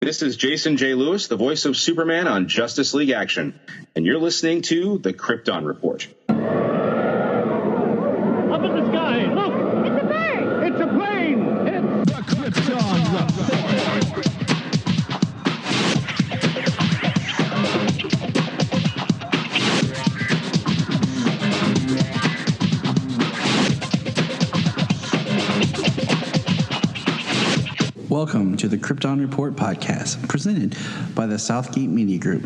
This is Jason J. Lewis, the voice of Superman on Justice League Action, and you're listening to the Krypton Report. Up in the sky, look! It's a bird! It's a plane! It's the Krypton Report! Welcome to the Krypton Report Podcast, presented by the Southgate Media Group.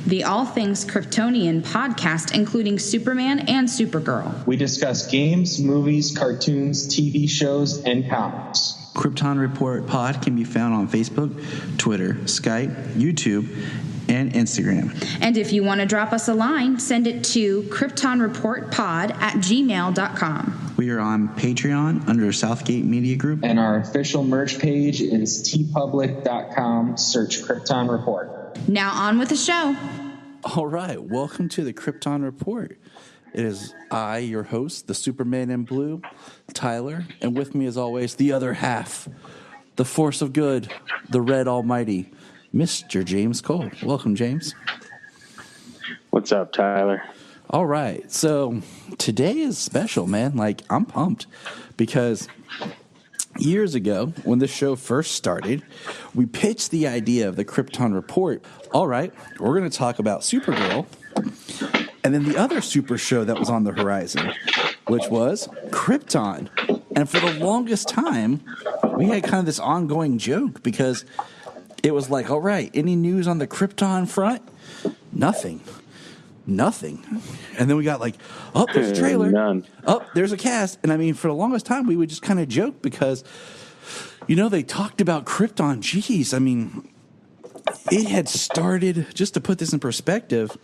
The All Things Kryptonian podcast, including Superman and Supergirl. We discuss games, movies, cartoons, TV shows, and comics. Krypton Report Pod can be found on Facebook, Twitter, Skype, YouTube, and Instagram. And if you want to drop us a line, send it to kryptonreportpod@gmail.com. We are on Patreon under Southgate Media Group. And our official merch page is tpublic.com. Search Krypton Report. Now on with the show. All right, welcome to the Krypton Report. It is I, your host, the Superman in Blue, Tyler, and with me as always, the other half, the force of good, the Red Almighty, Mr. James Cole. Welcome, James. What's up, Tyler? All right, so today is special, man. Like, I'm pumped because years ago, when this show first started, we pitched the idea of the Krypton Report. All right, we're going to talk about Supergirl and then the other super show that was on the horizon, which was Krypton. And for the longest time, we had kind of this ongoing joke because it was like, all right, any news on the Krypton front? Nothing. And then we got like, oh, there's a trailer. None. Oh, there's a cast. And I mean, for the longest time, we would just kind of joke because, you know, they talked about Krypton. Jeez, I mean, it had started, just to put this in perspective,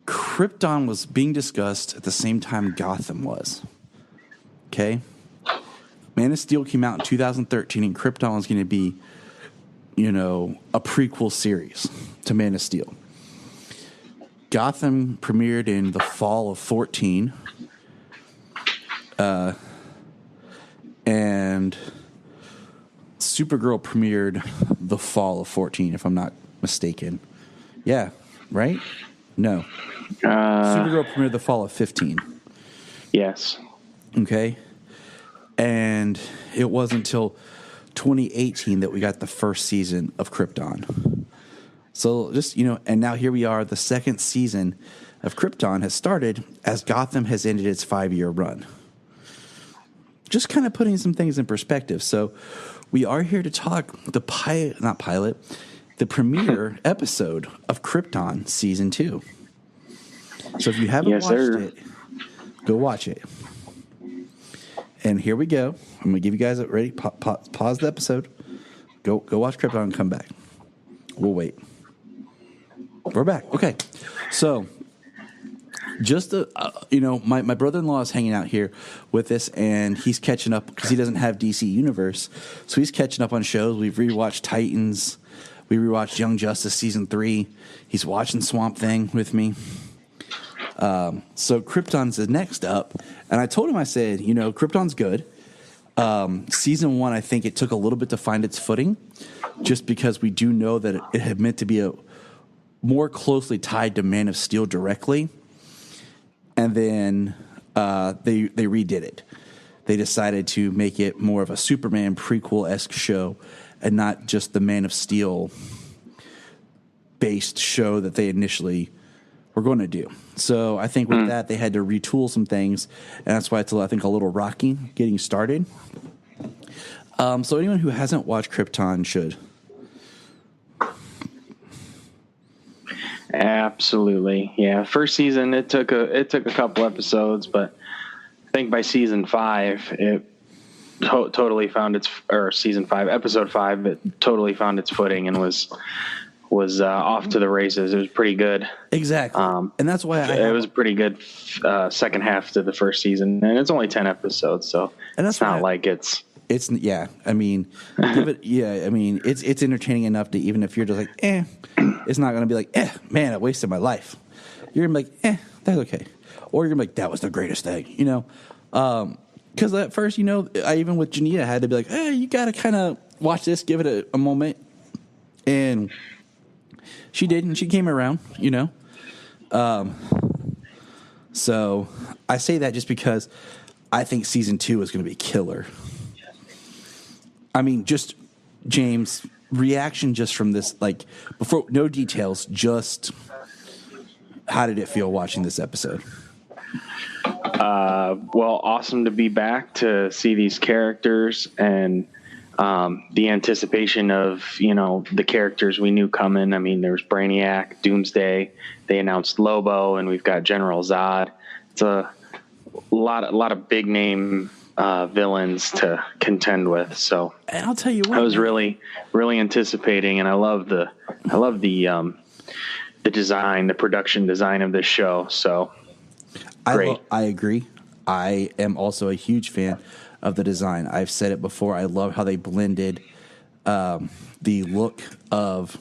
Krypton was being discussed at the same time Gotham was. Okay? Man of Steel came out in 2013, and Krypton was going to be, you know, a prequel series to Man of Steel. Gotham premiered in the fall of 14. And Supergirl premiered the fall of 14, if I'm not mistaken. Yeah, right? No. Supergirl premiered the fall of 15. Yes. Okay. And it wasn't until 2018 that we got the first season of Krypton. So just, you know, and now here we are. The second season of Krypton has started as Gotham has ended its 5-year run. Just kind of putting some things in perspective. So we are here to talk the premiere episode of Krypton Season 2. So if you haven't watched it, go watch it. And here we go. I'm going to give you guys a ready. Pause the episode. Go watch Krypton and come back. We'll wait. We're back. Okay. So just, you know, my brother-in-law is hanging out here with us, and he's catching up because he doesn't have DC Universe. So he's catching up on shows. We've rewatched Titans. We rewatched Young Justice Season 3. He's watching Swamp Thing with me. So Krypton's the next up. And I told him, I said, you know, Krypton's good. Season 1, I think it took a little bit to find its footing just because we do know that it had meant to be more closely tied to Man of Steel directly. And then they redid it. They decided to make it more of a Superman prequel-esque show and not just the Man of Steel-based show that they initially were going to do. So I think with that, they had to retool some things, and that's why it's, I think, a little rocky getting started. So anyone who hasn't watched Krypton should. Absolutely. Yeah. First season, it took a couple episodes, but I think by season 5, it totally found its, or season 5, episode 5, it totally found its footing and was off to the races. It was pretty good. Exactly. And that's why it was pretty good second half to the first season, and it's only 10 episodes, so and that's not like it's yeah. I mean, give it. Yeah, I mean, it's entertaining enough to, even if you're just like, it's not going to be like, man, I wasted my life. You're gonna be like, that's okay, or you're gonna be like, that was the greatest thing, you know. Because at first, you know, I even with Junia had to be like, you got to kind of watch this, give it a moment. And she did, and she came around, you know. So I say that just because I think season 2 is going to be killer. I mean, just James' reaction just from this, like, before, no details, just how did it feel watching this episode? Well, awesome to be back to see these characters and the anticipation of, you know, the characters we knew coming. I mean, there was Brainiac, Doomsday. They announced Lobo, and we've got General Zod. It's a lot of big name villains to contend with. So, and I'll tell you what, I was really anticipating, and I love the design, the production design of this show. So great. I agree. I am also a huge fan of the design. I've said it before. I love how they blended the look of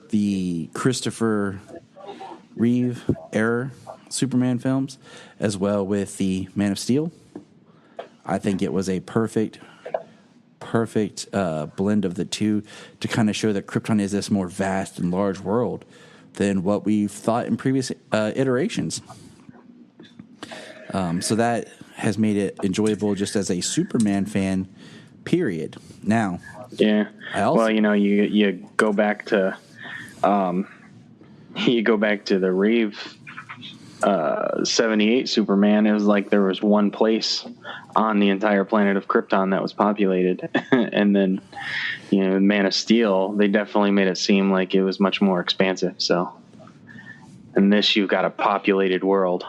the Christopher Reeve era Superman films as well with the Man of Steel. I think it was a perfect blend of the two to kind of show that Krypton is this more vast and large world than what we've thought in previous iterations. So that has made it enjoyable just as a Superman fan, period. Now, yeah. Well, you know, you go back to the Reeve 78 Superman. It was like there was one place on the entire planet of Krypton that was populated. And then, you know, Man of Steel, they definitely made it seem like it was much more expansive. So, in this, you've got a populated world.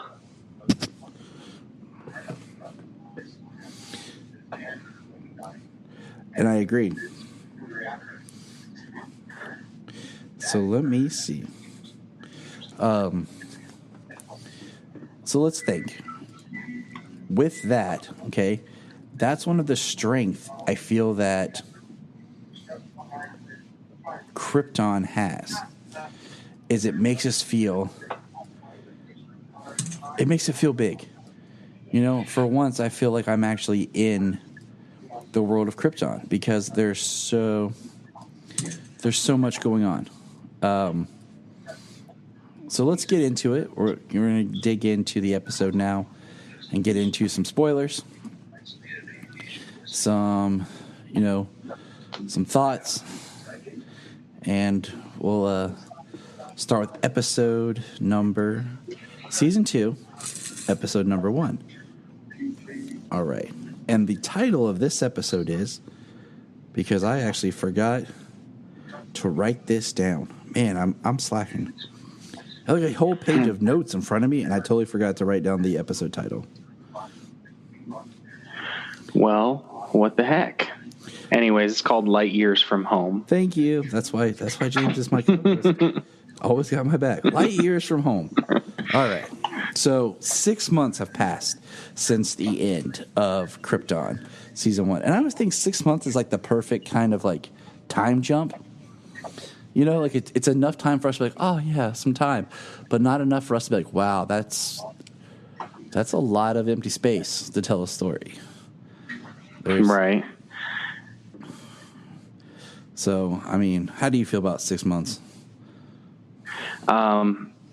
And I agree. So let me see. So let's think. With that, okay, that's one of the strengths I feel that Krypton has. Is it makes us feel. It makes it feel big. You know, for once, I feel like I'm actually in the world of Krypton because there's so much going on. So let's get into it. We're going to dig into the episode now and get into some spoilers, some thoughts, and we'll start with season 2, episode number 1. All right. And the title of this episode is, because I actually forgot to write this down. Man, I'm slacking. I have a whole page of notes in front of me, and I totally forgot to write down the episode title. Well, what the heck? Anyways, it's called Light Years from Home. Thank you. That's why James is my co-host. Always got my back. Light Years from Home. All right. So 6 months have passed since the end of Krypton season 1. And I always think 6 months is like the perfect kind of like time jump. You know, like it's enough time for us to be like, oh yeah, some time. But not enough for us to be like, wow, that's a lot of empty space to tell a story. Right. So, I mean, how do you feel about 6 months?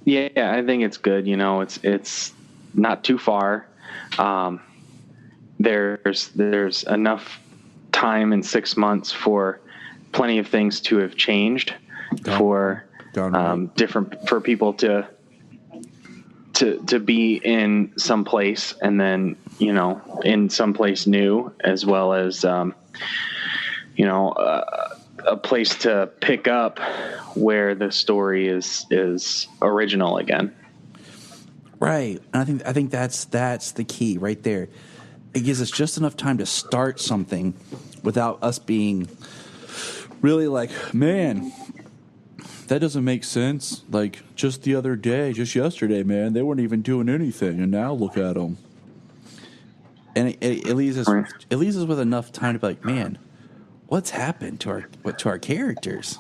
Yeah, I think it's good. You know, it's not too far. There's enough time in 6 months for plenty of things to have changed for people to be in some place and then, you know, in some place new, as well as, you know, a place to pick up where the story is original again. Right. And I think that's the key right there. It gives us just enough time to start something without us being really like, man, that doesn't make sense. Like just yesterday, man, they weren't even doing anything, and now look at them. And it leaves us with enough time to be like, man, what's happened to our characters?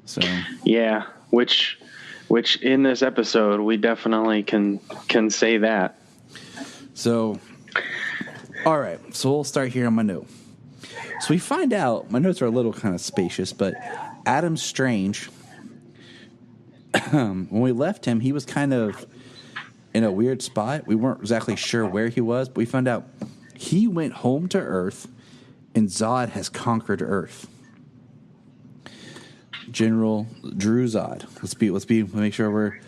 So yeah, which in this episode we definitely can say that. So All right, so we'll start here on my note. So we find out, my notes are a little kind of spacious, but Adam Strange, when we left him, he was kind of in a weird spot. We weren't exactly sure where he was, but we found out he went home to Earth, and Zod has conquered Earth. General Drew Zod. Let's make sure we're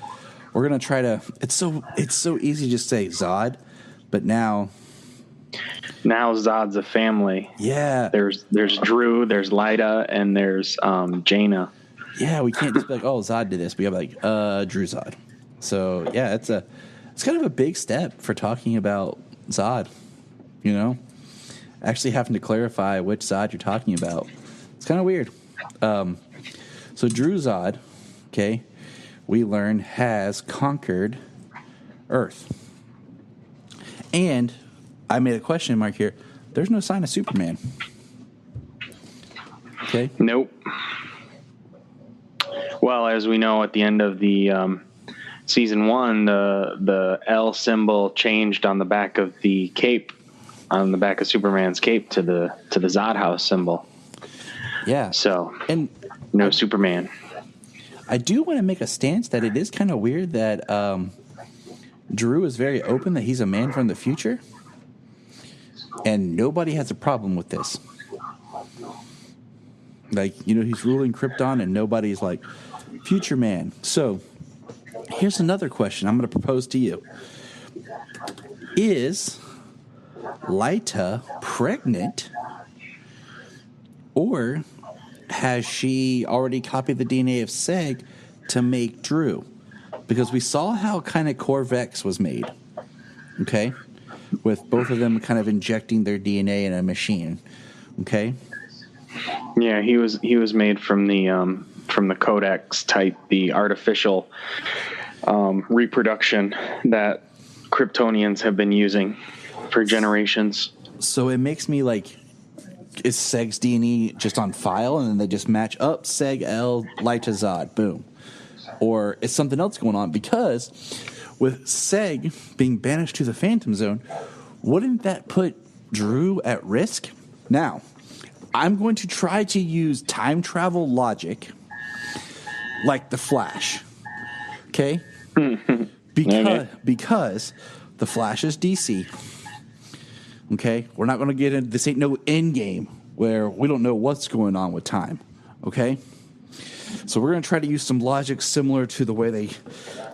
gonna try to. It's so easy to just say Zod, but now Zod's a family. Yeah. There's Drew, there's Lyda, and there's Jaina. Yeah, we can't just be like, oh, Zod did this. We gotta be like, Drew Zod. So yeah, it's kind of a big step for talking about Zod. You know, actually having to clarify which Zod you're talking about. It's kind of weird. So Drew Zod, okay, we learn has conquered Earth. And I made a question mark here. There's no sign of Superman. Okay? Nope. Well, as we know at the end of the season 1, the L symbol changed on the back of the cape, on the back of Superman's cape to the Zod House symbol. Yeah. So, and no Superman. I do want to make a stance that it is kind of weird that Drew is very open that he's a man from the future, and nobody has a problem with this. Like, you know, he's ruling Krypton, and nobody's like, future man. So, here's another question I'm going to propose to you. Is Lyta pregnant, or has she already copied the DNA of Seg to make Drew? Because we saw how kind of Corvex was made, okay? With both of them kind of injecting their DNA in a machine, okay? Yeah, he was made from the Codex type, the artificial reproduction that Kryptonians have been using for generations. So it makes me like, is Seg's DNA just on file and then they just match up Seg, L, Lyta, Zod, boom? Or is something else going on? Because with Seg being banished to the Phantom Zone, wouldn't that put Drew at risk? Now, I'm going to try to use time travel logic like the Flash, okay? Because the Flash is DC. Okay, we're not going to get into this. Ain't no end game where we don't know what's going on with time. Okay, so we're going to try to use some logic similar to the way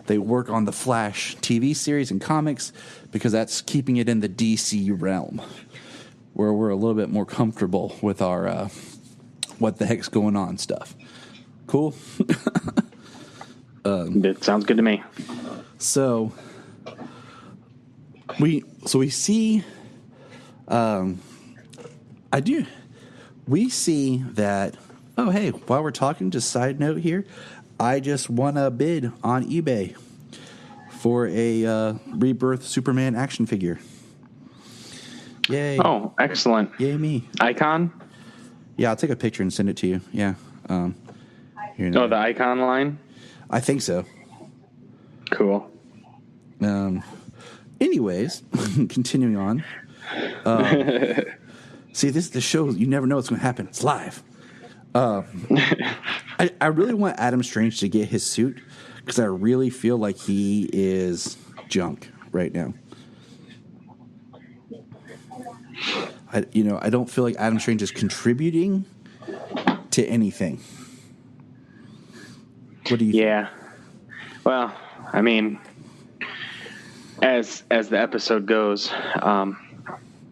they work on the Flash TV series and comics, because that's keeping it in the DC realm, where we're a little bit more comfortable with our what the heck's going on stuff. Cool. It sounds good to me. So we see. We see that, oh, hey, while we're talking, just side note here, I just won a bid on eBay for a Rebirth Superman action figure. Yay. Oh, excellent. Yay me. Icon? Yeah, I'll take a picture and send it to you. Yeah. Here the Icon line? I think so. Cool. Anyways, continuing on. See, this is the show. You never know what's going to happen. It's live. I really want Adam Strange to get his suit, because I really feel like he is junk right now. I don't feel like Adam Strange is contributing to anything. What do you think? Yeah. Well, I mean, as the episode goes,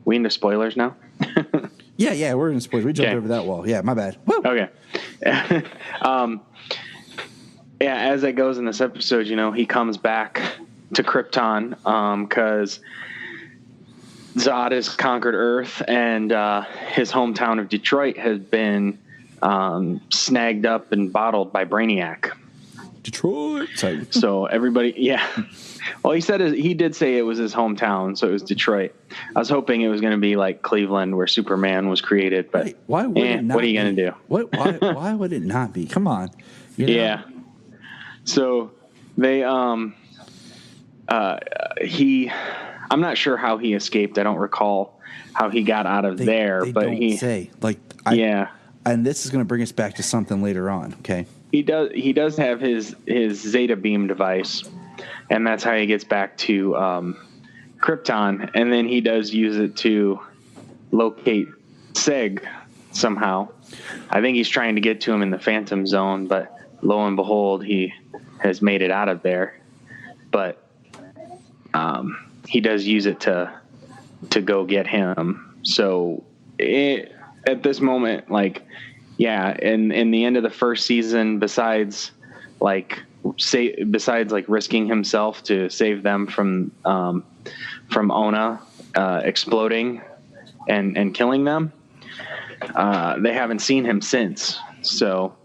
we into spoilers now? Yeah, we're in spoilers. We jumped over that wall. Yeah, my bad. Woo! Okay. Yeah, as it goes in this episode, he comes back to Krypton because Zod has conquered Earth, and his hometown of Detroit has been snagged up and bottled by Brainiac. Detroit. Sorry. So everybody, yeah. Well, he did say it was his hometown, so it was Detroit. I was hoping it was going to be like Cleveland, where Superman was created, but why would it not what are you going to do? Why would it not be? Come on. Yeah. So they I'm not sure how he escaped. I don't recall how he got out of there, they but don't say. Like, and this is going to bring us back to something later on. Okay. He does have his Zeta beam device, and that's how he gets back to Krypton, and then he does use it to locate Seg somehow. I think he's trying to get to him in the Phantom Zone, but lo and behold, he has made it out of there. But he does use it to go get him. So at this moment, like, yeah, in the end of the first season, besides risking himself to save them from Ona exploding and killing them, they haven't seen him since. So,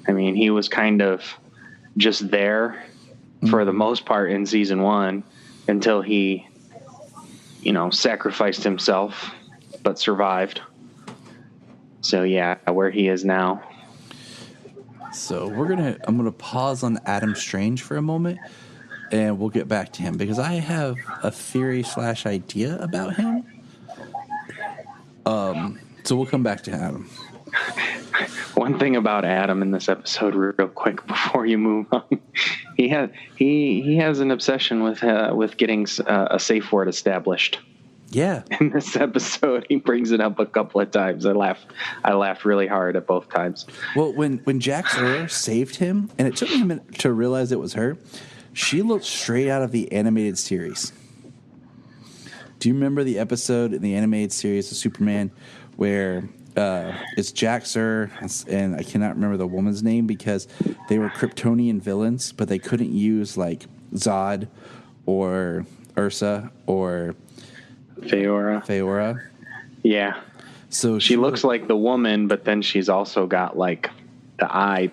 I mean, he was kind of just there for the most part in season 1 until he, sacrificed himself but survived. So yeah, where he is now. So I'm gonna pause on Adam Strange for a moment, and we'll get back to him because I have a theory / idea about him. So we'll come back to Adam. One thing about Adam in this episode, real quick before you move on, he has an obsession with getting a safe word established. Yeah. In this episode, he brings it up a couple of times. I laughed really hard at both times. Well, when Jack Zor saved him, and it took me a minute to realize it was her, she looked straight out of the animated series. Do you remember the episode in the animated series of Superman where it's Jack Zor and I cannot remember the woman's name because they were Kryptonian villains, but they couldn't use like Zod or Ursa or Feora. Yeah. So she looks like the woman, but then she's also got like the eye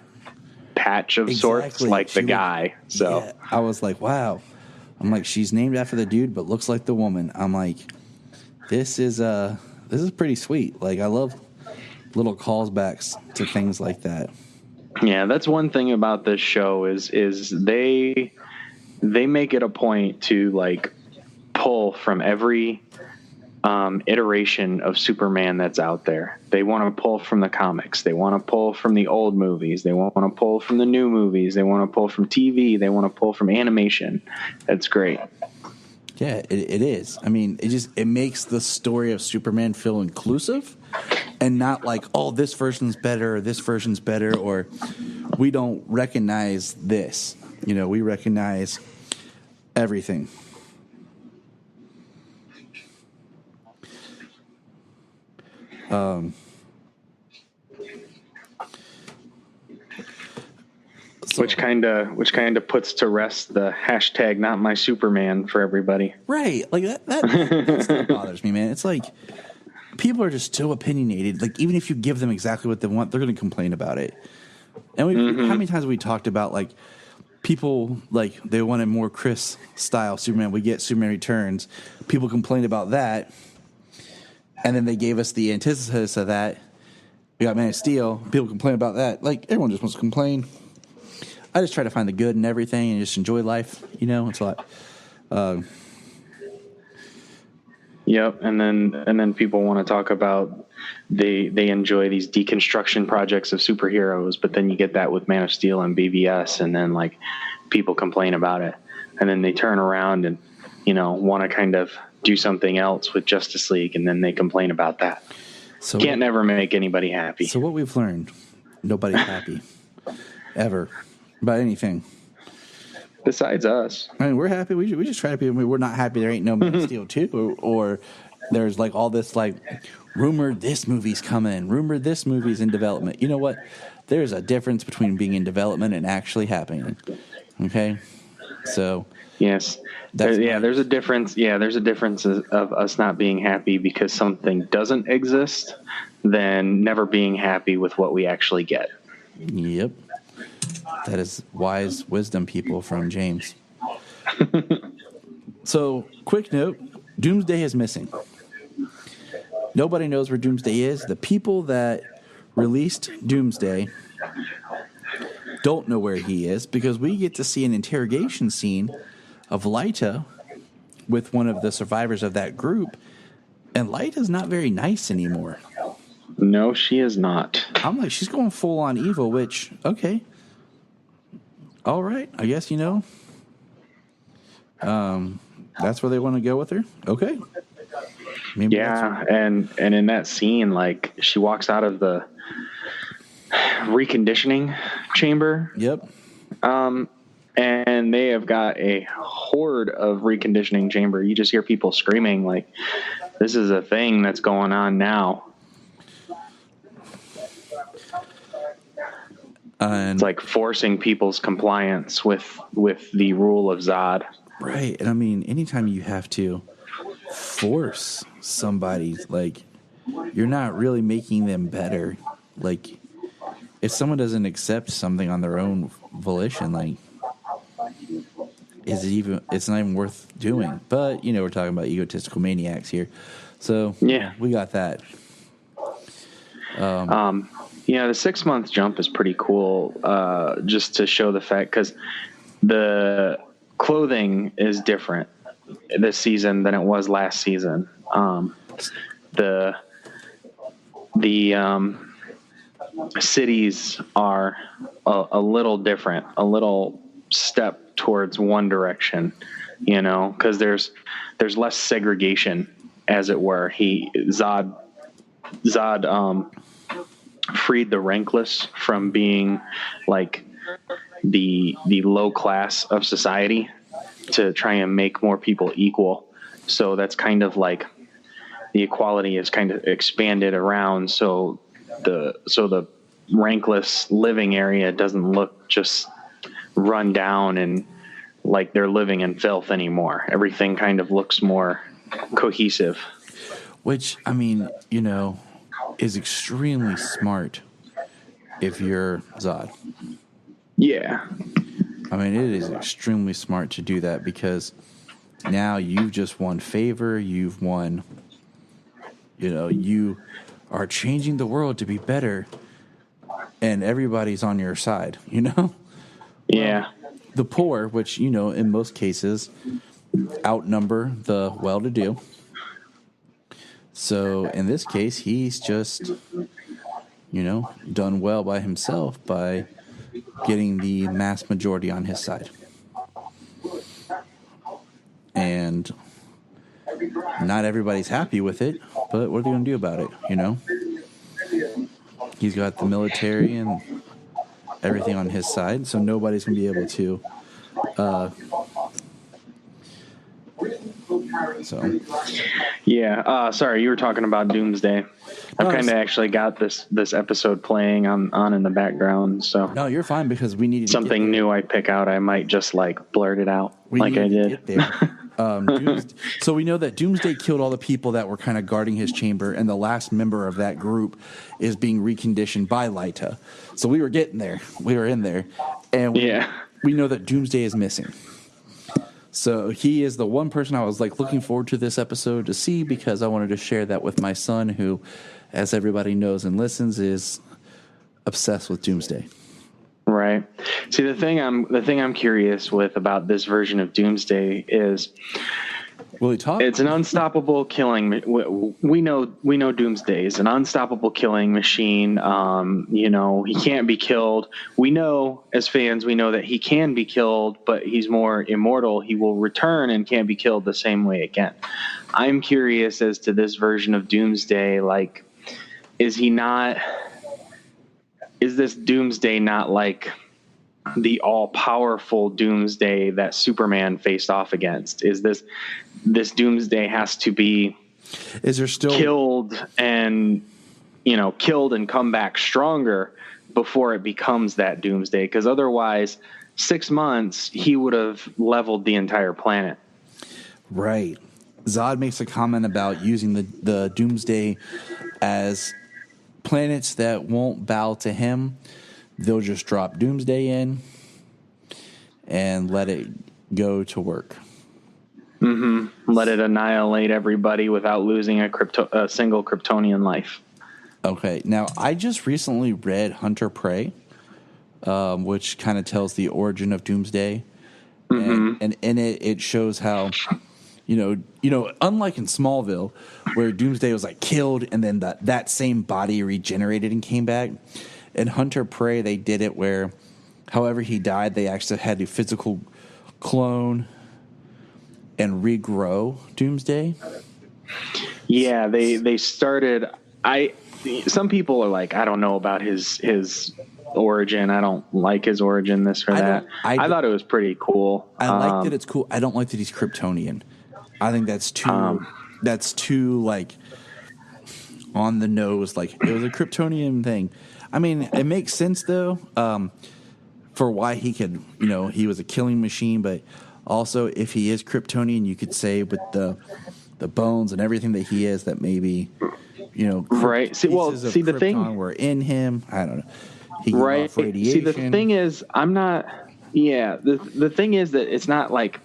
patch of sorts, like the guy. So yeah, I was like, wow. I'm like, she's named after the dude, but looks like the woman. I'm like, this is pretty sweet. Like, I love little callbacks to things like that. Yeah, that's one thing about this show is they make it a point to like pull from every iteration of Superman that's out there. They want to pull from the comics. They want to pull from the old movies. They want to pull from the new movies. They want to pull from TV. They want to pull from animation. That's great. Yeah, it is. I mean, it makes the story of Superman feel inclusive and not like, oh, this version's better, or this version's better, or we don't recognize this. We recognize everything. Which kind of puts to rest the hashtag not my Superman for everybody. Right. Like that stuff bothers me, man. It's like people are just so opinionated. Like even if you give them exactly what they want, they're going to complain about it. And how many times have we talked about like people like they wanted more Chris style Superman. We get Superman Returns. People complained about that. And then they gave us the antithesis of that. We got Man of Steel. People complain about that. Like, everyone just wants to complain. I just try to find the good in everything and just enjoy life. It's a lot. Yep, and then people want to talk about they enjoy these deconstruction projects of superheroes, but then you get that with Man of Steel and BVS, and then like people complain about it, and then they turn around and want to kind of do something else with Justice League, and then they complain about that. So can't never make anybody happy. So what we've learned, nobody's happy ever about anything. Besides us. I mean, we're happy. We just try to be. I mean, we're not happy there ain't no Man of Steel 2, or there's like all this like rumored this movie's coming, rumored this movie's in development. You know what? There's a difference between being in development and actually happening. Okay? So yes. There's a difference. Yeah, there's a difference of us not being happy because something doesn't exist than never being happy with what we actually get. Yep. That is wise wisdom, people, from James. So, quick note, Doomsday is missing. Nobody knows where Doomsday is. The people that released Doomsday don't know where he is because we get to see an interrogation scene of Lyta with one of the survivors of that group, and Lyta's not very nice anymore. No, she is not. I'm like, she's going full on evil, which, okay. All right, I guess, that's where they want to go with her. Okay. Maybe and in that scene, like, she walks out of the reconditioning chamber. Yep. And they have got a horde of reconditioning chamber. You just hear people screaming, like, this is a thing that's going on now. And it's like forcing people's compliance with the rule of Zod. Right. And I mean, anytime you have to force somebody, like, you're not really making them better. Like, if someone doesn't accept something on their own volition, like, it's not even worth doing. But, we're talking about egotistical maniacs here. So, yeah, we got that. The 6 month jump is pretty cool, just to show the fact, because the clothing is different this season than it was last season. The cities are a little different, a little step towards one direction, because there's less segregation, as it were. Zod freed the rankless from being like the low class of society to try and make more people equal. So that's kind of like the equality is kind of expanded around. So the rankless living area doesn't look just run down and like they're living in filth anymore. Everything kind of looks more cohesive. Which, I mean, is extremely smart if you're Zod. Yeah. I mean, it is extremely smart to do that, because now you've just won favor. You've won, you are changing the world to be better, and everybody's on your side, Yeah. The poor, which, in most cases outnumber the well-to-do. So in this case, he's just, done well by himself by getting the mass majority on his side. And not everybody's happy with it, but what are they going to do about it, He's got the military and everything on his side, so nobody's going to be able to sorry, you were talking about Doomsday. I've kind of actually got this episode playing on in the background. So no, you're fine, because we needed something new. I pick out. I might just blurt it out I did. So we know that Doomsday killed all the people that were kind of guarding his chamber, and the last member of that group is being reconditioned by Lyta. So we were getting there. We were in there, and we know that Doomsday is missing. So he is the one person I was looking forward to this episode to see, because I wanted to share that with my son, who, as everybody knows and listens, is obsessed with Doomsday. Right. See, the thing I'm curious with about this version of Doomsday is, will he talk? It's an unstoppable killing. We know Doomsday is an unstoppable killing machine. He can't be killed. We know, as fans, that he can be killed, but he's more immortal. He will return and can't be killed the same way again. I'm curious as to this version of Doomsday. Is this Doomsday not like the all-powerful Doomsday that Superman faced off against? Is this Doomsday has to be killed and come back stronger before it becomes that Doomsday? Because otherwise, 6 months, he would have leveled the entire planet. Right. Zod makes a comment about using the Doomsday as planets that won't bow to him. They'll just drop Doomsday in and let it go to work. Mm-hmm. Let it annihilate everybody without losing a single Kryptonian life. Okay. Now, I just recently read Hunter Prey, which kind of tells the origin of Doomsday. and it shows how, unlike in Smallville, where Doomsday was like killed and then that same body regenerated and came back. In Hunter Prey, they did it where, however he died, they actually had to physical clone and regrow Doomsday. Yeah, they started. Some people are like, I don't know about his origin. I don't like his origin, this or that. I thought it was pretty cool. I like that it's cool. I don't like that he's Kryptonian. I think that's too like on the nose. Like, it was a Kryptonian thing. I mean, it makes sense though, for why he could, he was a killing machine, but also if he is Kryptonian, you could say with the bones and everything that he is, that maybe, right. See, the thing were in him. I don't know. He right. See, the thing is, I'm not. Yeah, the thing is that it's not like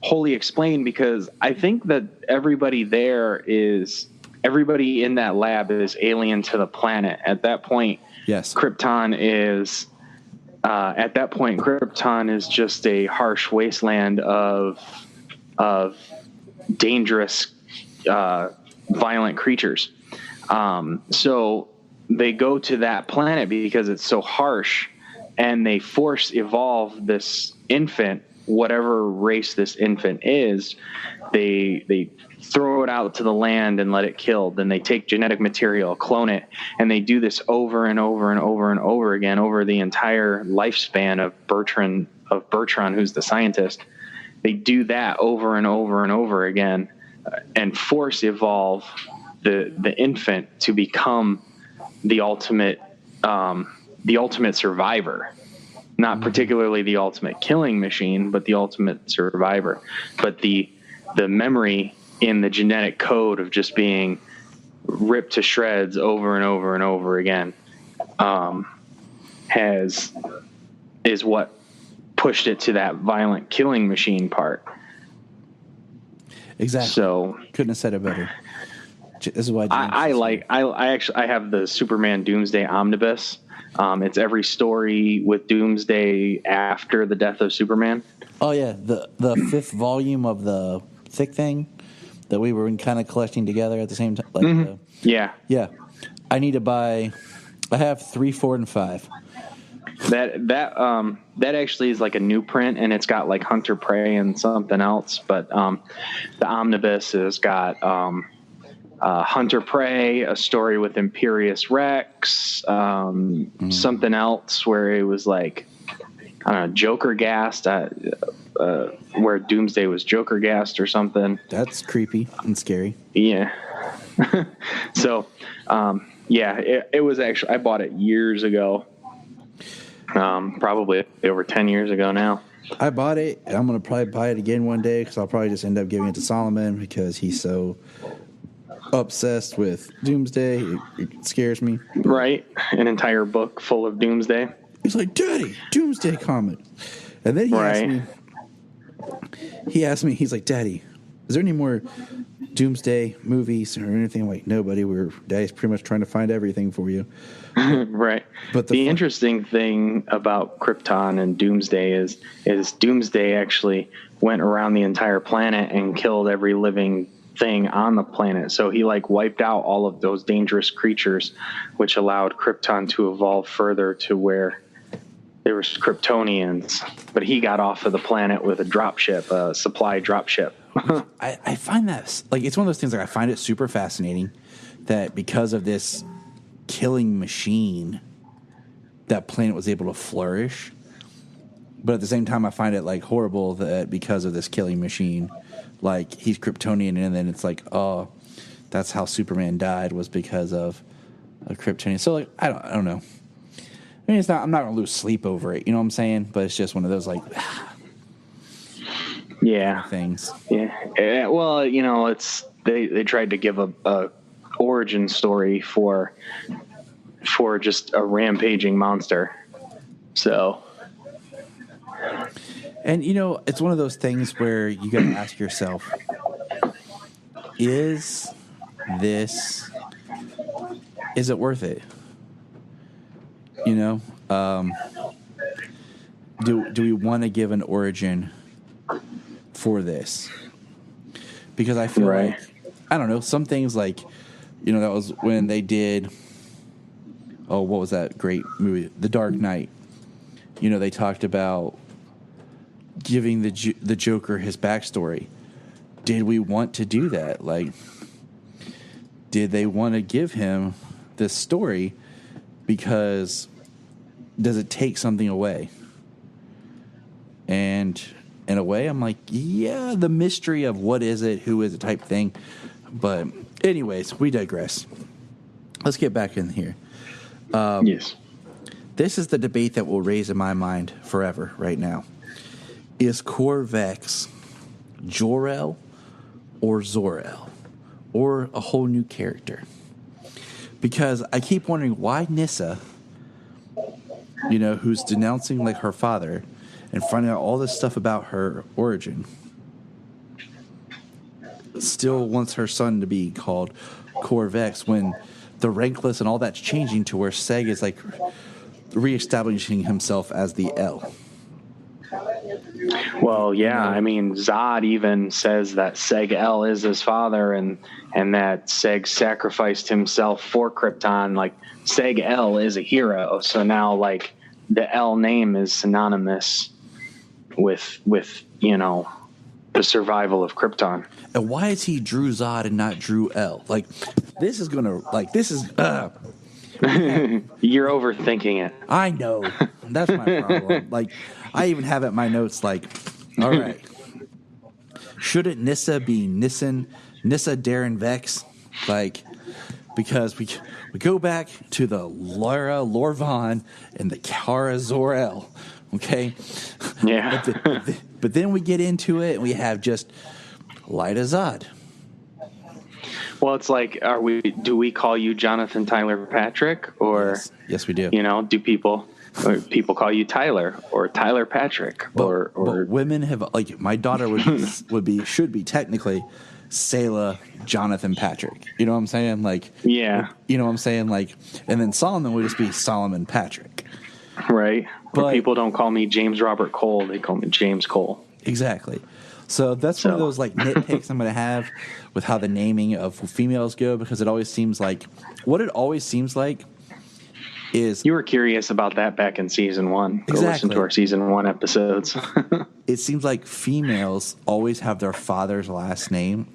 wholly explained, because I think that everybody in that lab is alien to the planet. At that point, yes, Krypton is. At that point, Krypton is just a harsh wasteland of dangerous, violent creatures. So they go to that planet because it's so harsh, and they force evolve this infant, whatever race this infant is. They throw it out to the land and let it kill. Then they take genetic material, clone it, and they do this over and over and over and over again over the entire lifespan of Bertrand, who's the scientist. They do that over and over and over again, and force evolve the infant to become the ultimate survivor. Not particularly the ultimate killing machine, but the ultimate survivor. But the memory in the genetic code of just being ripped to shreds over and over and over again is what pushed it to that violent killing machine part. Exactly. So couldn't have said it better. This is why I have the Superman Doomsday Omnibus. It's every story with Doomsday after the death of Superman. Oh yeah, the fifth volume of the thick thing that we were kind of collecting together at the same time. Like yeah. I need to buy. I have 3, 4, and 5. That actually is like a new print, and it's got like Hunter Prey and something else. But the omnibus has got Hunter Prey, a story with Imperious Rex, something else where it was like, I don't know, Joker gassed, where Doomsday was Joker gassed or something. That's creepy and scary. Yeah. So, it was actually, I bought it years ago. Probably over 10 years ago now. I bought it, and I'm going to probably buy it again one day, because I'll probably just end up giving it to Solomon because he's so obsessed with Doomsday. It scares me. Right. An entire book full of Doomsday. He's like, Daddy, Doomsday comic. And then he asked me, he's like, Daddy, is there any more Doomsday movies or anything? I'm like, no, buddy, Daddy's pretty much trying to find everything for you. Right. But the interesting thing about Krypton and Doomsday is Doomsday actually went around the entire planet and killed every living thing on the planet. So he like wiped out all of those dangerous creatures, which allowed Krypton to evolve further to where there was Kryptonians. But he got off of the planet with a dropship, a supply dropship. I find that, like, it's one of those things, like, I find it super fascinating that because of this killing machine, that planet was able to flourish. But at the same time, I find it, like, horrible that because of this killing machine, like, he's Kryptonian, and then it's like, oh, that's how Superman died, was because of a Kryptonian. So, like, I don't know. I mean, I'm not going to lose sleep over it, you know what I'm saying? But it's just one of those, like, things. Yeah. Well, you know, it's they tried to give a origin story for just a rampaging monster. So. And, you know, it's one of those things where you got to ask yourself, is it worth it? You know, do we want to give an origin for this. Because I feel like, I don't know, some things like, that was when they did, what was that great movie? The Dark Knight. They talked about giving the Joker his backstory. Did we want to do that? Like, did they want to give him this story because does it take something away? And in a way, I'm like, yeah, the mystery of what is it, who is it type thing. But anyways, we digress. Let's get back in here. Yes. This is the debate that will raise in my mind forever right now. Is Korvex Jor-El or Zor-El? Or a whole new character? Because I keep wondering why Nyssa, who's denouncing like her father and finding out all this stuff about her origin, still wants her son to be called Korvex when the rank list and all that's changing to where Seg is like reestablishing himself as the L. Well, yeah, I mean, Zod even says that Seg L is his father and that Seg sacrificed himself for Krypton. Like, Seg L is a hero. So now, like, the L name is synonymous with the survival of Krypton. And why is he Drew Zod and not Drew L? Like, this is going to, like, this is... You're overthinking it. I know. That's my problem. Like, I even have it in my notes, like, all right. Shouldn't Nyssa be Nyssa Darren Vex? Like, because we go back to the Lara Lorvan and the Kara Zor-El, okay? Yeah. But then we get into it and we have just Lyta Zod. Well, it's like, do we call you Jonathan Tyler Patrick, or yes we do. Do people call you Tyler or Tyler Patrick, or women have, like, my daughter should be technically Selah Jonathan Patrick. You know what I'm saying? Like, yeah. You know what I'm saying? Like, and then Solomon would just be Solomon Patrick. Right. But or people don't call me James Robert Cole; they call me James Cole. Exactly. So that's one of those like nitpicks I'm going to have with how the naming of females go, because it always seems like is... You were curious about that back in season 1. Go listen to our season 1 episodes. It seems like females always have their father's name,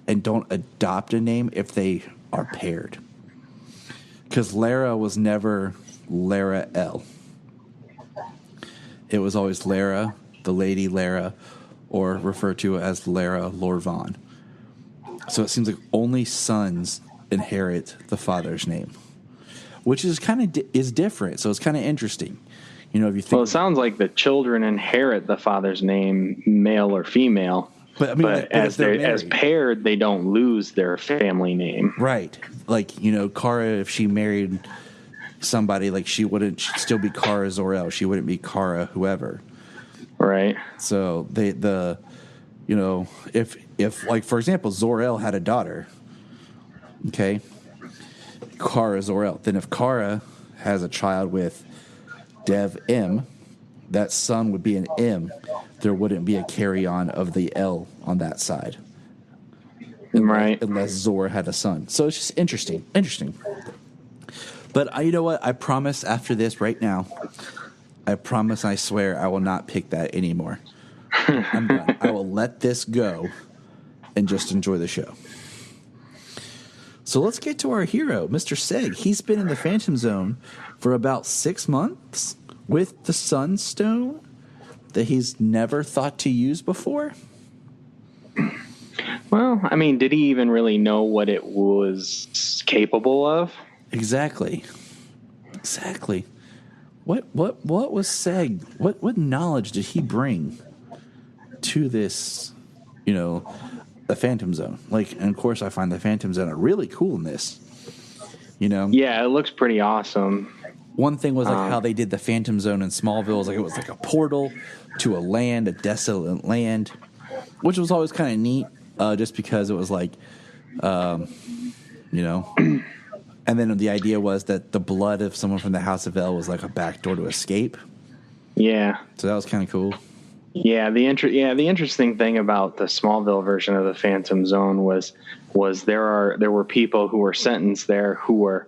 and don't adopt a name if they are paired. Because Lara was never Lara L. It was always Lara, the Lady Lara, or referred to as Lara Lorvan. So it seems like only sons inherit the father's name, which is kind of is different. So it's kind of interesting, if you think. Well, it sounds like the children inherit the father's name, male or female. But I mean, as paired, they don't lose their family name. Right. Like, Kara, if she married somebody, like, she'd still be Kara Zor-El. She wouldn't be Kara whoever. Right. So if like, for example, Zor-El had a daughter, okay, Kara Zor-El, then if Kara has a child with Dev M, that son would be an M. There wouldn't be a carry-on of the L on that side. Right. Unless Zor had a son. So it's just interesting. But you know what? I promise after this right now, I promise, I swear, I will not pick that anymore. I'm done. I will let this go and just enjoy the show. So let's get to our hero, Mr. Seg. He's been in the Phantom Zone for about 6 months with the Sunstone that he's never thought to use before. Well, I mean, did he even really know what it was capable of? Exactly. What was Seg? What knowledge did he bring to this, the Phantom Zone? Like, and of course, I find the Phantom Zone really cool in this. Yeah, it looks pretty awesome. One thing was like how they did the Phantom Zone in Smallville. It was like a portal to a desolate land, which was always kind of neat, just because it was like, And then the idea was that the blood of someone from the House of El was like a backdoor to escape. Yeah. So that was kind of cool. Yeah, the interesting thing about the Smallville version of the Phantom Zone was there were people who were sentenced there whose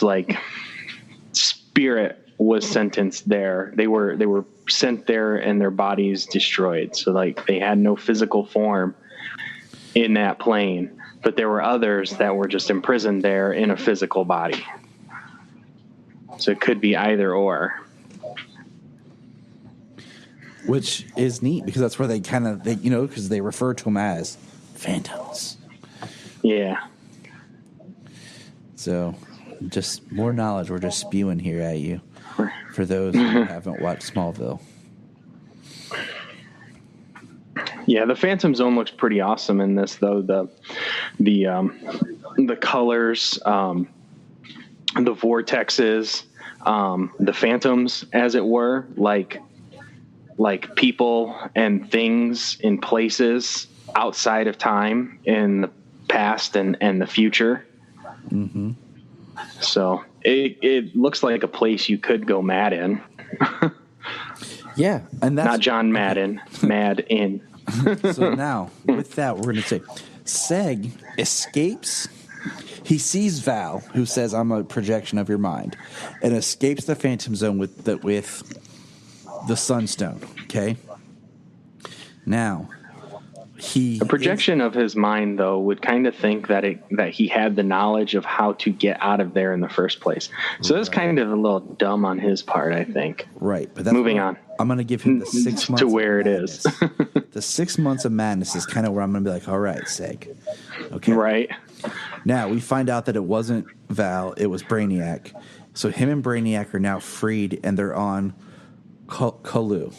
like spirit was sentenced there. They were sent there and their bodies destroyed. So like they had no physical form in that plane, but there were others that were just imprisoned there in a physical body. So it could be either or. Which is neat because that's where because they refer to them as phantoms. Yeah. So just more knowledge we're just spewing here at you for those who haven't watched Smallville. Yeah, the Phantom Zone looks pretty awesome in this, though. The colors, the vortexes, the phantoms, as it were, like people and things in places outside of time in the past and the future. Mm-hmm. So it looks like a place you could go mad in. Yeah, and that's not John Madden, mad in. So now, with that, we're going to say Seg escapes. He sees Val, who says, "I'm a projection of your mind," and escapes the Phantom Zone with the Sunstone. Okay. Now, a projection of his mind, though, would kind of think that he had the knowledge of how to get out of there in the first place. So that's kind of a little dumb on his part, I think. Right, but that's moving on. I'm going to give him the 6 months to where it is. The 6 months of madness is kind of where I'm going to be like, all right, Seg. Okay. Right. Now we find out that it wasn't Val, it was Brainiac. So him and Brainiac are now freed, and they're on Kalu.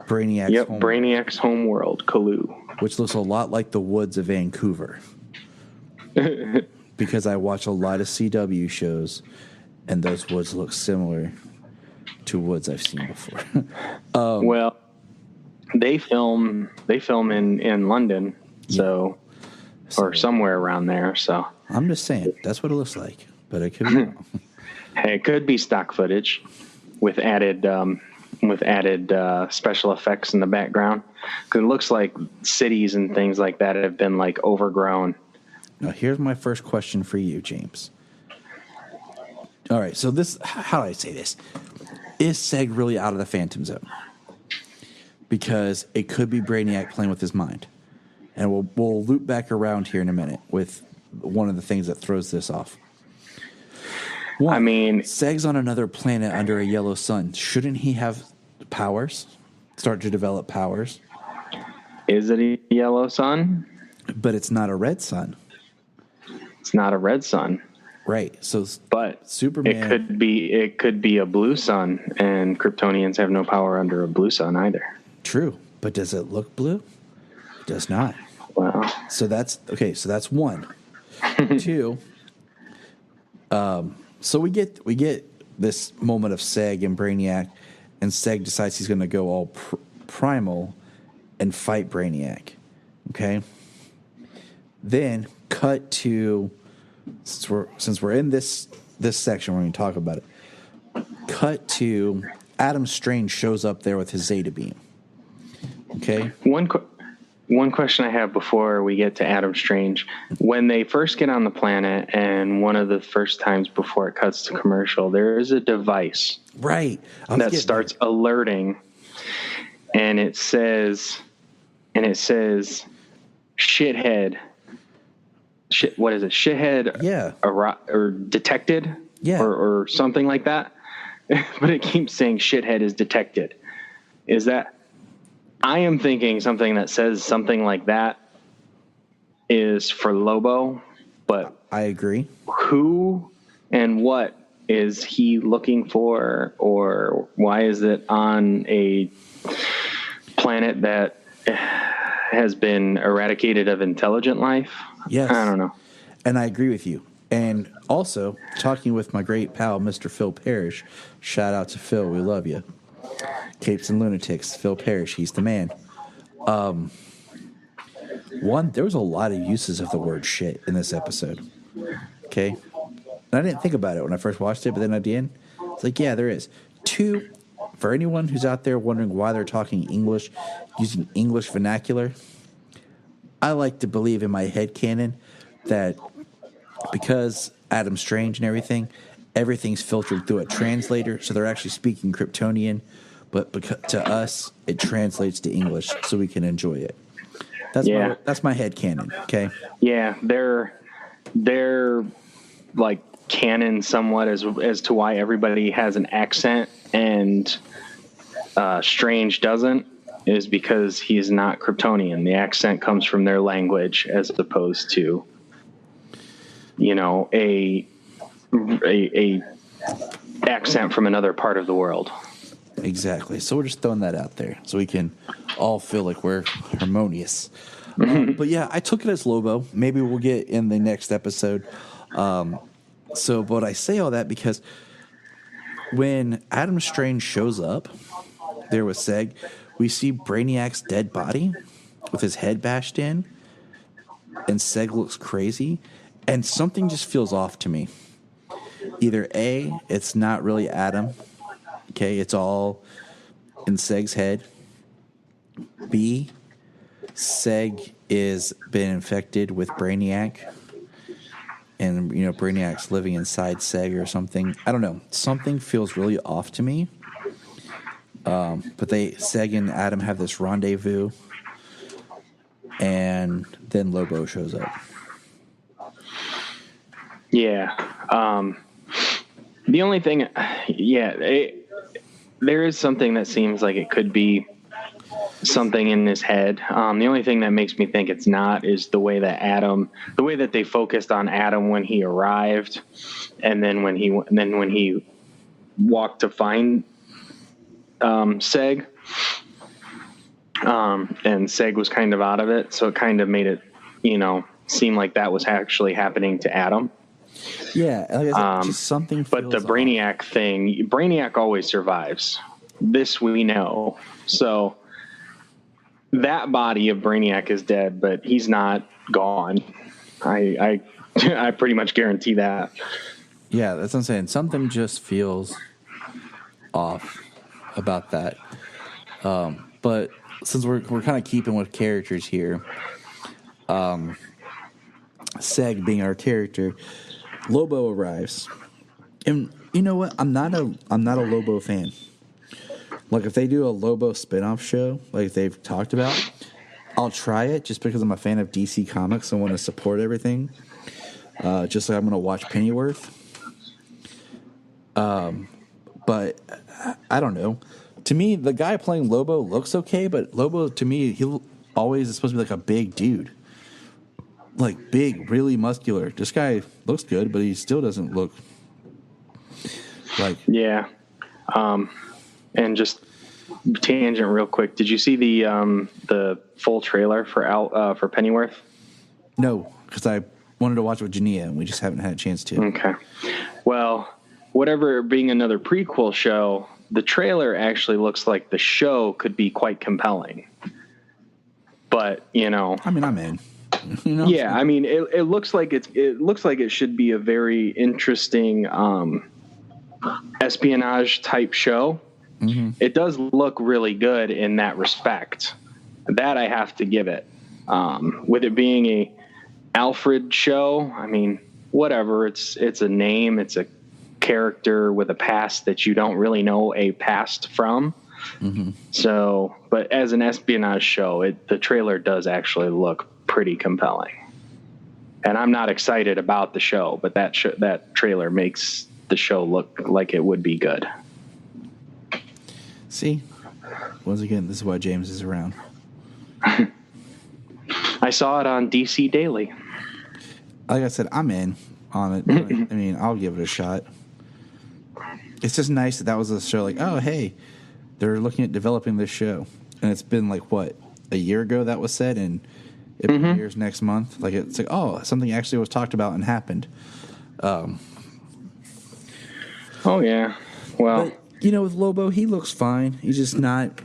Brainiac's home world, Kalu. Which looks a lot like the woods of Vancouver. Because I watch a lot of CW shows, and those woods look similar to woods I've seen before. Well, they film in London, so somewhere around there. So I'm just saying that's what it looks like, but it could be wrong. Hey, it could be stock footage with added special effects in the background, because it looks like cities and things like that have been like overgrown. Now, here's my first question for you, James. All right, so how do I say this? Is Seg really out of the Phantom Zone? Because it could be Brainiac playing with his mind. And we'll loop back around here in a minute with one of the things that throws this off. One, I mean, Seg's on another planet under a yellow sun. Shouldn't he have powers? Start to develop powers? Is it a yellow sun? But it's not a red sun. It's not a red sun. Right. So, but Superman, it could be a blue sun, and Kryptonians have no power under a blue sun either. True, but does it look blue? It does not. Wow. So that's okay. So that's one. Two. So we get this moment of Seg and Brainiac, and Seg decides he's going to go all primal and fight Brainiac. Okay. Then cut to. Since we're in this section, we're going to talk about it. Cut to Adam Strange shows up there with his Zeta beam. Okay. One question I have before we get to Adam Strange: when they first get on the planet, and one of the first times before it cuts to commercial, there is a device that starts alerting, and it says, "Shithead." What is it? Shithead. Yeah. Or detected. Yeah. Or something like that. But it keeps saying shithead is detected. Is that? I am thinking something that says something like that is for Lobo, but I agree. Who and what is he looking for, or why is it on a planet that has been eradicated of intelligent life? Yes. I don't know. And I agree with you. And also, talking with my great pal, Mr. Phil Parrish. Shout out to Phil. We love you. Capes and Lunatics. Phil Parrish. He's the man. There was a lot of uses of the word shit in this episode. Okay? And I didn't think about it when I first watched it, but then I did. It's like, yeah, there is. Two, for anyone who's out there wondering why they're talking English, using English vernacular, I like to believe in my headcanon that because Adam's Strange and everything's filtered through a translator, so they're actually speaking Kryptonian, but to us, it translates to English so we can enjoy it. That's my headcanon, okay? Yeah, they're like canon somewhat as to why everybody has an accent and Strange doesn't, is because he's not Kryptonian. The accent comes from their language as opposed to, a accent from another part of the world. Exactly. So we're just throwing that out there so we can all feel like we're harmonious. But yeah, I took it as Lobo. Maybe we'll get in the next episode. But I say all that because when Adam Strange shows up there with Seg, we see Brainiac's dead body with his head bashed in, and Seg looks crazy, and something just feels off to me. Either A, it's not really Adam. Okay, it's all in Seg's head. B, Seg is been infected with Brainiac, and Brainiac's living inside Seg or something. I don't know. Something feels really off to me. But Seg and Adam have this rendezvous, and then Lobo shows up. Yeah. The only thing, there is something that seems like it could be something in his head. The only thing that makes me think it's not is the way that they focused on Adam when he arrived, and then when he walked to find Seg, and Seg was kind of out of it, so it kind of made it, seem like that was actually happening to Adam. Yeah, like I said, just something. But the Brainiac thing, Brainiac always survives. This we know. So that body of Brainiac is dead, but he's not gone. I pretty much guarantee that. Yeah, that's what I'm saying. Something just feels off about that. But since we're kind of keeping with characters here, Seg being our character, Lobo arrives, and you know what? I'm not a Lobo fan. Like, if they do a Lobo spinoff show, like they've talked about, I'll try it just because I'm a fan of DC Comics and want to support everything. Just like I'm going to watch Pennyworth. But I don't know. To me, the guy playing Lobo looks okay, but Lobo, to me, he always is supposed to be like a big dude. Like, big, really muscular. This guy looks good, but he still doesn't look like... Yeah. And just tangent real quick. Did you see the full trailer for Pennyworth? No, because I wanted to watch it with Junia, and we just haven't had a chance to. Okay. Well, whatever being another prequel show, the trailer actually looks like the show could be quite compelling. But, I mean, I'm in. Yeah, I mean, it looks like it should be a very interesting espionage type show. Mm-hmm. It does look really good in that respect. That I have to give it. With it being a Alfred show, I mean, whatever. It's a name. It's a character with a past that you don't really know a past from. Mm-hmm. So, but as an espionage show, the trailer does actually look pretty compelling. And I'm not excited about the show, but that trailer makes the show look like it would be good. See? Once again, this is why James is around. I saw it on DC Daily. Like I said, I'm in on it. I mean, I'll give it a shot. It's just nice that was a show like, oh, hey, they're looking at developing this show. And it's been like, what, a year ago that was said, and it premieres next month. Like, it's like, oh, something actually was talked about and happened. Oh, yeah. Well, but, with Lobo, he looks fine. He's just not,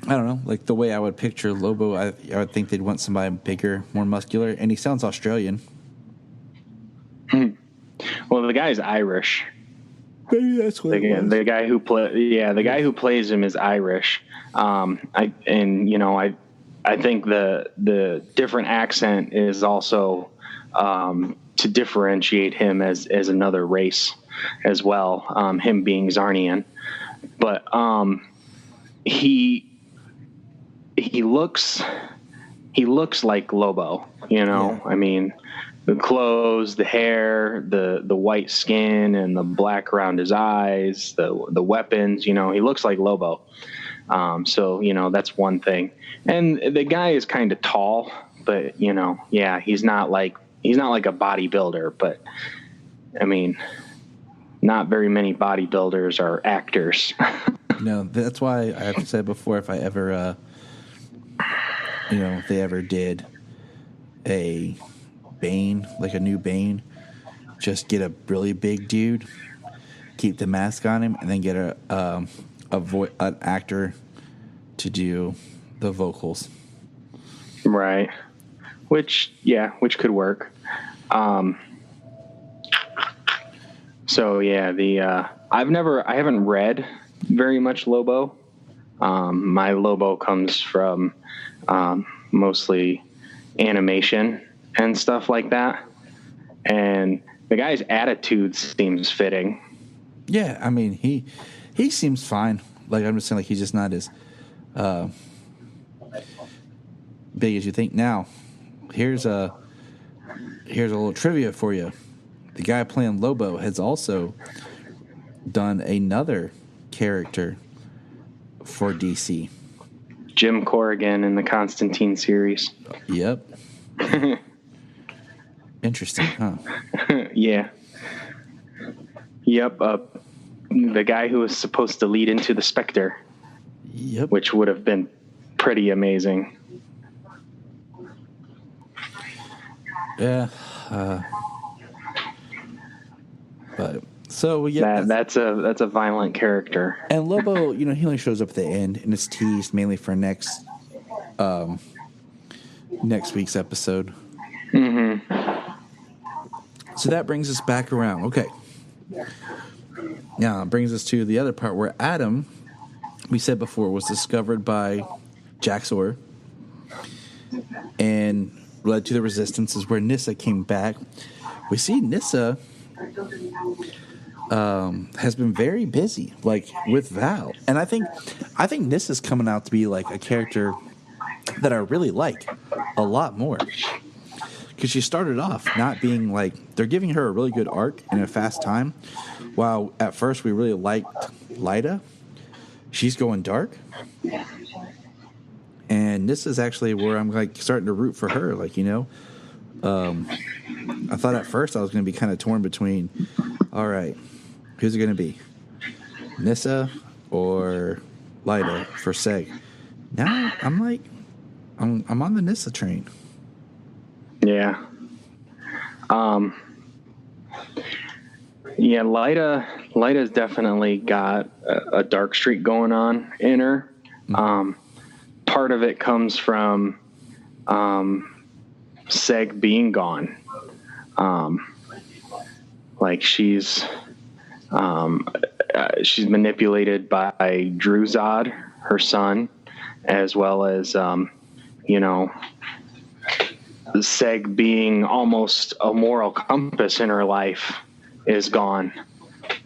I don't know, like the way I would picture Lobo. I would think they'd want somebody bigger, more muscular, and he sounds Australian. Well, the guy's Irish. Maybe that's what it was. The guy who guy who plays him is Irish. I think the different accent is also to differentiate him as another race as well. Him being Zarnian, but he looks like Lobo. Yeah. I mean, the clothes, the hair, the white skin, and the black around his eyes, the weapons. He looks like Lobo. So that's one thing. And the guy is kind of tall, but he's not like a bodybuilder. But I mean, not very many bodybuilders are actors. No, that's why I have to say before, if I ever, if they ever did a Bane, like a new Bane, just get a really big dude, keep the mask on him, and then get an actor to do the vocals. Right. Which could work. So yeah, I haven't read very much Lobo. My Lobo comes from mostly animation and stuff like that. And the guy's attitude seems fitting. Yeah, I mean, he seems fine. Like, I'm just saying, like, he's just not as big as you think. Now, here's a little trivia for you. The guy playing Lobo has also done another character for DC. Jim Corrigan in the Constantine series. Yep. Interesting, huh? Yeah. Yep. The guy who was supposed to lead into the Spectre. Yep. Which would have been pretty amazing. Yeah. But so yeah, that's a violent character. And Lobo, he only shows up at the end, and it's teased mainly for next week's episode. Mm-hmm. So that brings us back around. Okay. Now it brings us to the other part where Adam, we said before, was discovered by Jack Sawyer and led to the Resistance, is where Nyssa came back. We see Nyssa has been very busy, like, with Val. And I think Nyssa's coming out to be like a character that I really like a lot more. Because she started off not being like, they're giving her a really good arc in a fast time. While at first we really liked Lyta, she's going dark. And this is actually where I'm like starting to root for her. Like, I thought at first I was going to be kind of torn between, all right, who's it going to be? Nyssa or Lyta for Seg? Now I'm like, I'm on the Nyssa train. Yeah. Yeah, Lyta's definitely got a dark streak going on in her. Part of it comes from Seg being gone. Like she's manipulated by Druzad, her son, as well as Seg being almost a moral compass in her life is gone.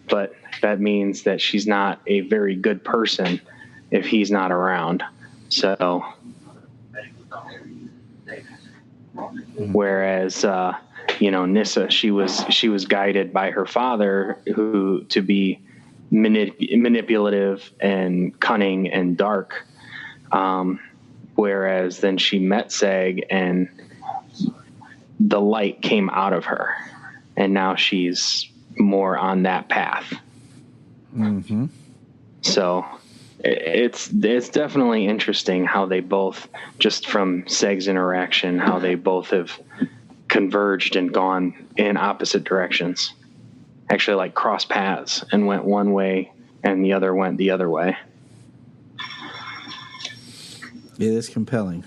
But that means that she's not a very good person if he's not around. So whereas Nyssa, she was guided by her father who to be manipulative and cunning and dark, whereas then she met Seg and the light came out of her, and now she's more on that path. Mm-hmm. So it's definitely interesting how they both, just from Seg's interaction, how they both have converged and gone in opposite directions. Actually, like cross paths and went one way and the other went the other way. It is compelling.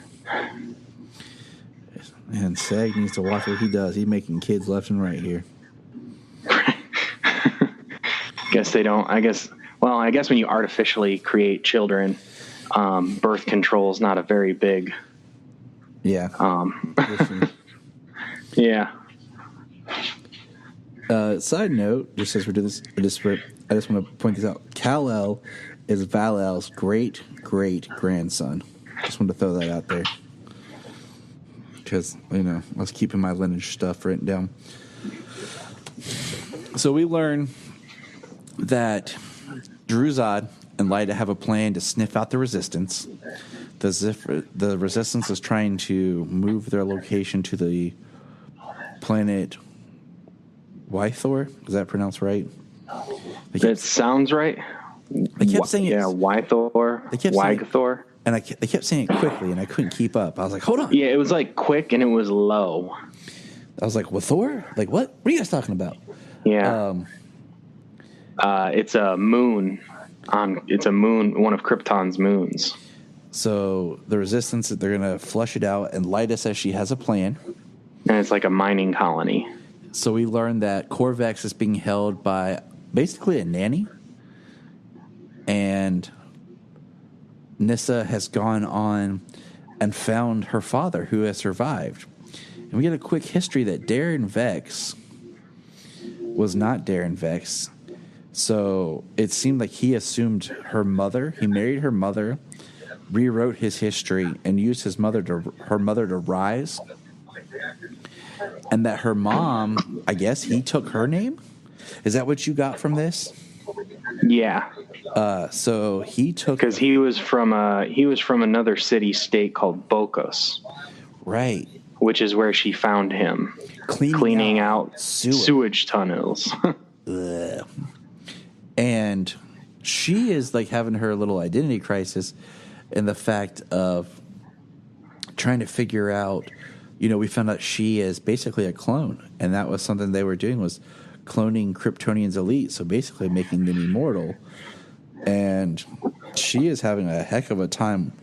And Seg needs to watch what he does. He's making kids left and right here. guess they don't. I guess when you artificially create children, birth control is not a very big. Yeah. Yeah. Side note, just as we do this, I just want to point this out. Kal-El is Val-El's great-great-grandson. Just wanted to throw that out there. Because, I was keeping my lineage stuff written down. So we learn that Druzad and Lyta have a plan to sniff out the Resistance. The Resistance is trying to move their location to the planet Wythor. Is that pronounced right? That sounds right. They kept saying it. Yeah, Wythor. Wythor. And they kept saying it quickly, and I couldn't keep up. I was like, hold on. Yeah, it was like quick, and it was low. I was like, Wythor? Like, what? What are you guys talking about? Yeah. It's a moon. It's a moon, one of Krypton's moons. So the Resistance, they're going to flush it out, and Lyta says she has a plan. And it's like a mining colony. So we learned that Korvax is being held by basically a nanny. And Nyssa has gone on and found her father, who has survived. And we get a quick history that Darren Vex was not Darren Vex. So it seemed like he assumed her mother. He married her mother, rewrote his history, and used her mother to rise. And that her mom, I guess he took her name? Is that what you got from this? Yeah. So he took, because he was from another city-state called Bokos, right? Which is where she found him, cleaning out sewage tunnels. And she is like having her little identity crisis, in the fact of trying to figure out. We found out she is basically a clone, and that was something they were doing, was cloning Kryptonians elite, so basically making them immortal. And she is having a heck of a time.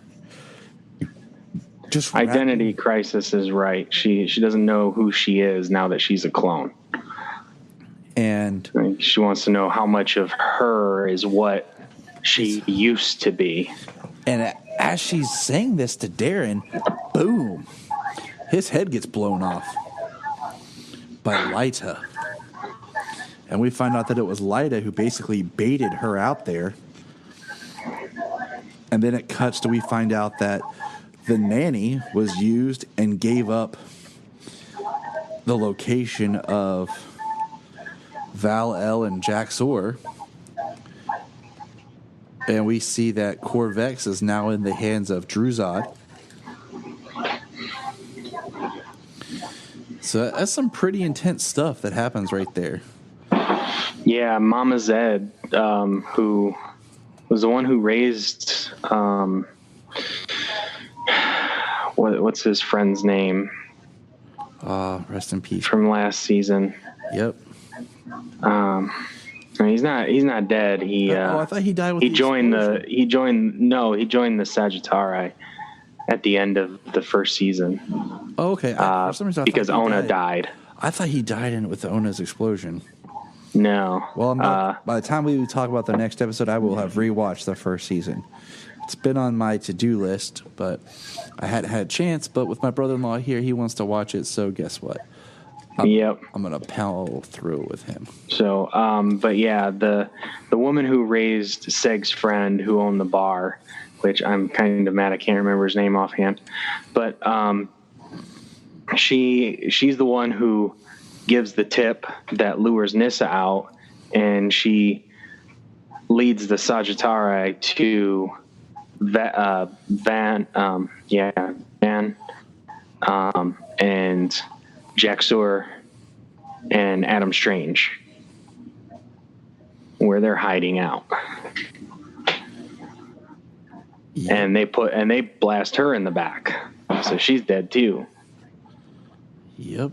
Just identity crisis is right. She doesn't know who she is now that she's a clone, and she wants to know how much of her is what she used to be. And as she's saying this to Darren, boom, his head gets blown off by Lyta. And we find out that it was Lyta who basically baited her out there. And then it cuts to we find out that the nanny was used and gave up the location of Val-El and Jax-Ur. And we see that Korvax is now in the hands of Druzad. So that's some pretty intense stuff that happens right there. Yeah, Mama Zed, who was the one who raised, what's his friend's name? Rest in peace. From last season. Yep. He's not dead. I thought he died with he joined the Sagittari at the end of the first season. Oh, okay. For some reason, because Ona died. I thought he died with Ona's explosion. No. Well, by the time we talk about the next episode, I will have rewatched the first season. It's been on my to-do list, but I hadn't had a chance. But with my brother-in-law here, he wants to watch it, so guess what? Yep. I'm going to power through it with him. So, but yeah, the woman who raised Seg's friend who owned the bar, which I'm kind of mad I can't remember his name offhand, but she's the one who gives the tip that lures Nyssa out, and she leads the Sagittari to Van and Jax-Ur and Adam Strange, where they're hiding out. Yeah. And they blast her in the back, so she's dead too. Yep.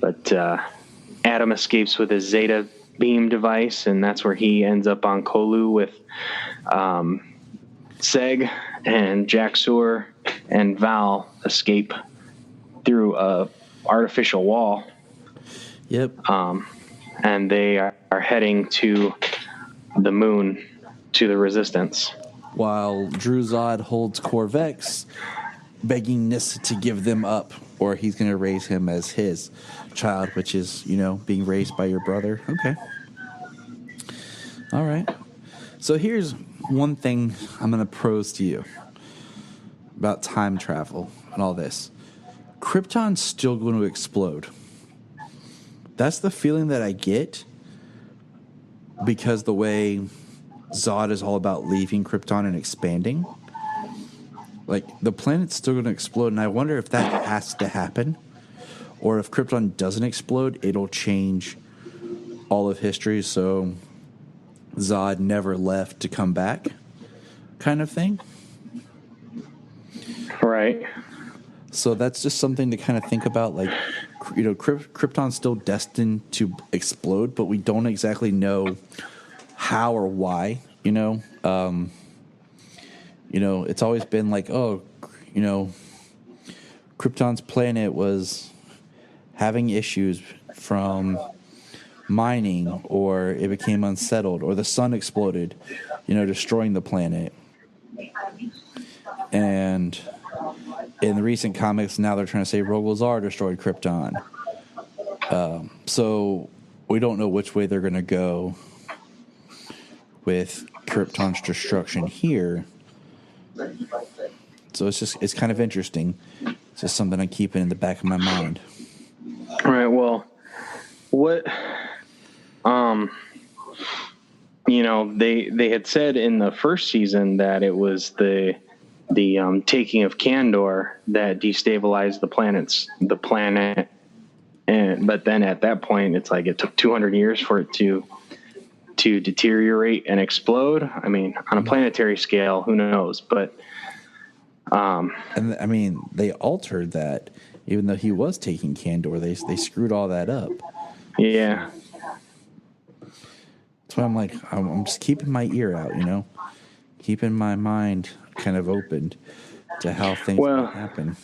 But Adam escapes with his Zeta beam device, and that's where he ends up on Kolu with Seg, and Jax-Ur and Val escape through a artificial wall. Yep. and they are heading to the moon, to the Resistance. While Drew Zod holds Corvex, begging Nyssa to give them up, or he's going to raise him as his child, which is, being raised by your brother. Okay. All right. So here's one thing I'm going to pose to you about time travel and all this. Krypton's still going to explode. That's the feeling that I get, because the way Zod is all about leaving Krypton and expanding. Like, the planet's still going to explode, and I wonder if that has to happen, or if Krypton doesn't explode, it'll change all of history, so Zod never left to come back, kind of thing. Right. So that's just something to kind of think about, like, Krypton's still destined to explode, but we don't exactly know how or why, it's always been like, Krypton's planet was having issues from mining, or it became unsettled, or the sun exploded, destroying the planet. And in the recent comics, now they're trying to say Rogol-Zar destroyed Krypton. So we don't know which way they're going to go with Krypton's destruction here. So it's kind of interesting. It's just something I keep in the back of my mind. All right. Well, what, they had said in the first season that it was the taking of Kandor that destabilized the planet. But then at that point, it's like it took 200 years for it to deteriorate and explode. I mean, on a planetary scale, who knows? But and I mean, they altered that. Even though he was taking Kandor, they screwed all that up. Yeah. That's why I'm like, I'm just keeping my ear out, keeping my mind kind of opened to how things might happen.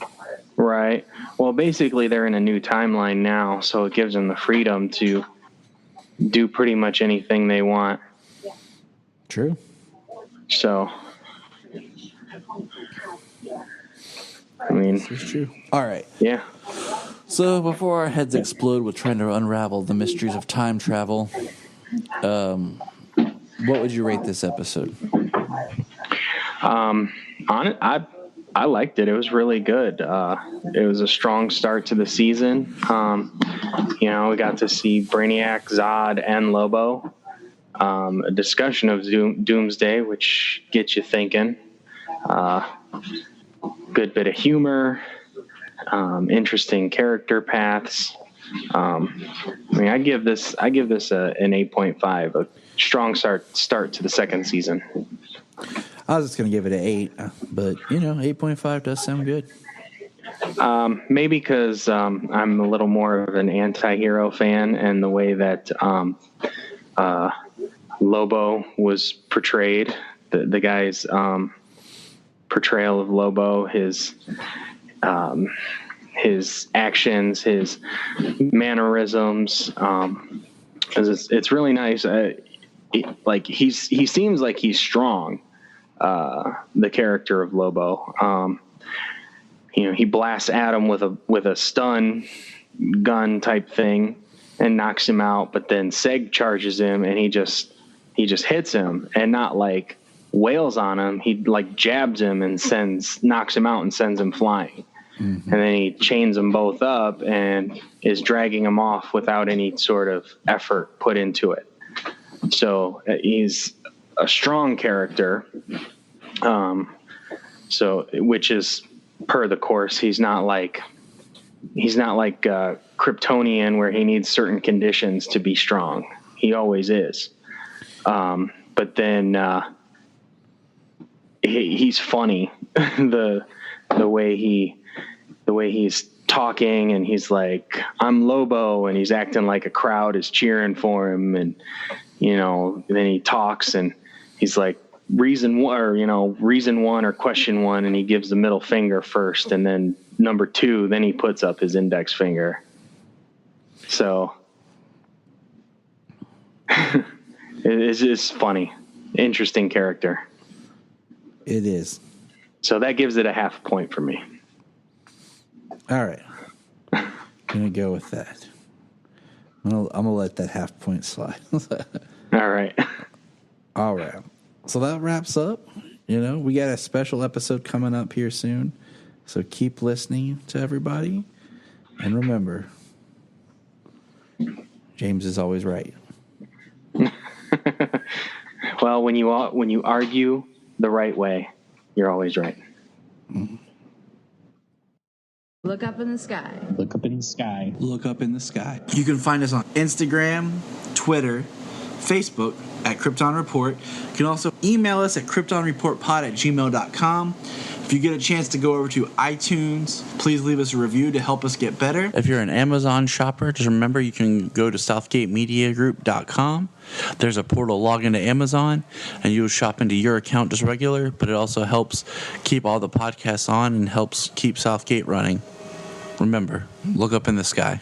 Right. Well, basically, they're in a new timeline now, so it gives them the freedom to do pretty much anything they want. True. So, I mean, this is true. All right. Yeah. So before our heads explode with trying to unravel the mysteries of time travel, what would you rate this episode? I liked it. It was really good. It was a strong start to the season. We got to see Brainiac, Zod, and Lobo. A discussion of Doomsday, which gets you thinking. Good bit of humor. Interesting character paths. I give this an 8.5. A strong start to the second season. I was just going to give it an 8, but 8.5 does sound good. Maybe because I'm a little more of an anti-hero fan, and the way that Lobo was portrayed, the guy's portrayal of Lobo, his actions, his mannerisms, it's really nice. He seems like he's strong. The character of Lobo, he blasts Adam with a stun gun type thing and knocks him out. But then Seg charges him, and he just hits him, and not like wails on him. He like jabs him and knocks him out and sends him flying. Mm-hmm. And then he chains them both up and is dragging them off without any sort of effort put into it. So he's a strong character. Which is per the course. He's not like Kryptonian, where he needs certain conditions to be strong. He always is. But then he's funny. the way he's talking, and he's like, I'm Lobo, and he's acting like a crowd is cheering for him, and then he talks and he's like, reason one or question one, and he gives the middle finger first, and then number 2, then he puts up his index finger. So It's just funny, interesting character. It is. So that gives it a half point for me. All right. I'm going to go with that. I'm gonna let that half point slide. All right. All right. So that wraps up. We got a special episode coming up here soon. So keep listening to everybody. And remember, James is always right. Well, when you argue the right way, you're always right. Mm-hmm. Look up in the sky. Look up in the sky. Look up in the sky. You can find us on Instagram, Twitter, Facebook at Krypton Report. You can also email us at kryptonreportpod@gmail.com. If you get a chance to go over to iTunes, please leave us a review to help us get better. If you're an Amazon shopper, just remember you can go to southgatemediagroup.com. There's a portal, log into Amazon, and you'll shop into your account just regular, but it also helps keep all the podcasts on and helps keep Southgate running. Remember, look up in the sky.